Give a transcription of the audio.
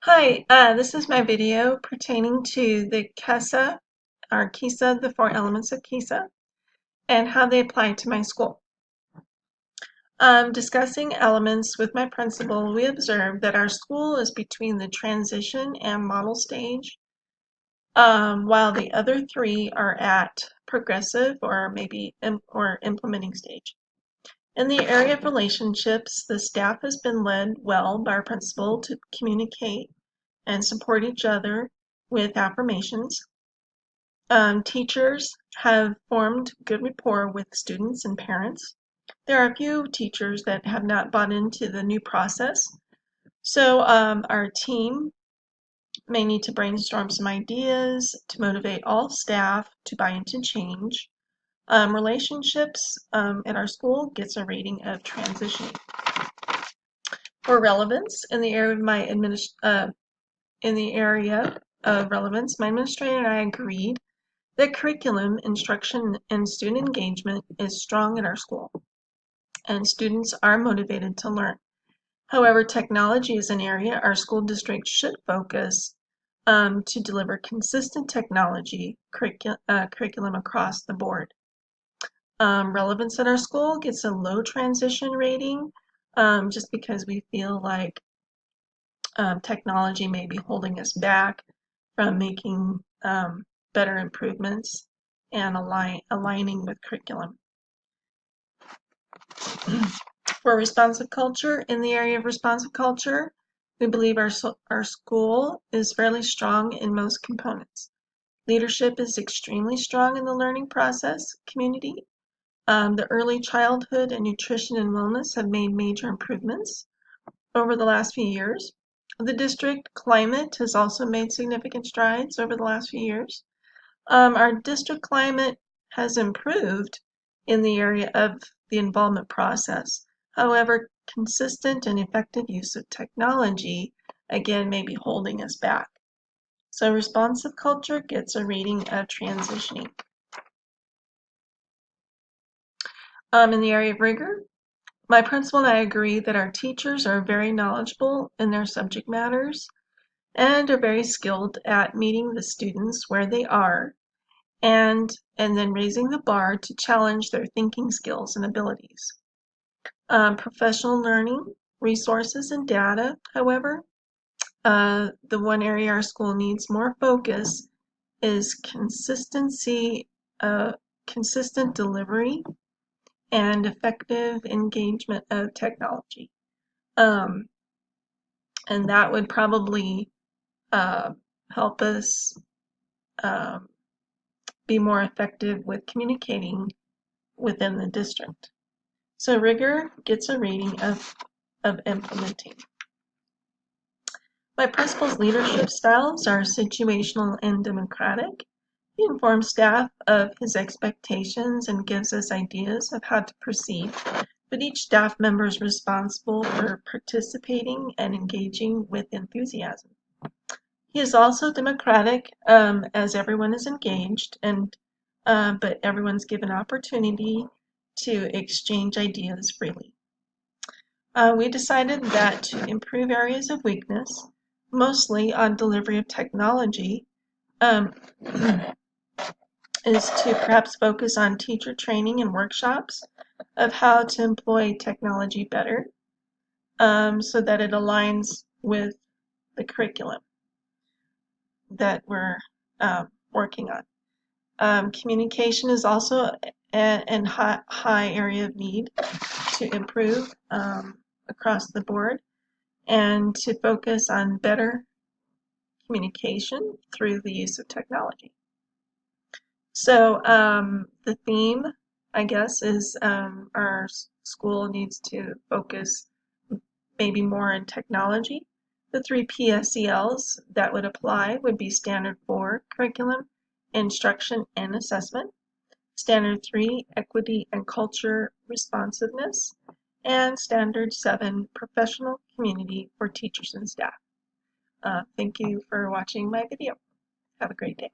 Hi, this is my video pertaining to the KESA, or KISA, the 4 elements of KISA, and how they apply to my school. Discussing elements with my principal, we observed that our school is between the transition and model stage, while the other three are at progressive or maybe implementing stage. In the area of relationships, the staff has been led well by our principal to communicate and support each other with affirmations. Teachers have formed good rapport with students and parents. There are a few teachers that have not bought into the new process, so our team may need to brainstorm some ideas to motivate all staff to buy into change. Relationships at our school gets a rating of transitioning. For relevance, in the area of relevance, my administrator and I agreed that curriculum, instruction, and student engagement is strong at our school, and students are motivated to learn. However, technology is an area our school district should focus to deliver consistent technology curriculum across the board. Relevance at our school gets a low transition rating just because we feel like technology may be holding us back from making better improvements and aligning with curriculum. For responsive culture, in the area of responsive culture, we believe our school is fairly strong in most components. Leadership is extremely strong in the learning process community. The early childhood and nutrition and wellness have made major improvements over the last few years. The district climate has also made significant strides over the last few years. Our district climate has improved in the area of the involvement process. However, consistent and effective use of technology, again, may be holding us back. So responsive culture gets a rating of transitioning. In the area of rigor, my principal and I agree that our teachers are very knowledgeable in their subject matters and are very skilled at meeting the students where they are and then raising the bar to challenge their thinking skills and abilities. Professional learning, resources, and data, however, the one area our school needs more focus is consistency, consistent delivery, and effective engagement of technology. And that would probably help us be more effective with communicating within the district. So rigor gets a rating of implementing. My principal's leadership styles are situational and democratic. He informs staff of his expectations and gives us ideas of how to proceed, but each staff member is responsible for participating and engaging with enthusiasm. He is also democratic as everyone is engaged, but everyone's given opportunity to exchange ideas freely. We decided that to improve areas of weakness, mostly on delivery of technology, is to perhaps focus on teacher training and workshops of how to employ technology better so that it aligns with the curriculum that we're working on. Communication is also a high area of need to improve across the board and to focus on better communication through the use of technology. So the theme, I guess, is our school needs to focus maybe more on technology. The 3 PSELs that would apply would be Standard 4, Curriculum, Instruction, and Assessment, Standard 3, Equity and Culture Responsiveness, and Standard 7, Professional Community for Teachers and Staff. Thank you for watching my video. Have a great day.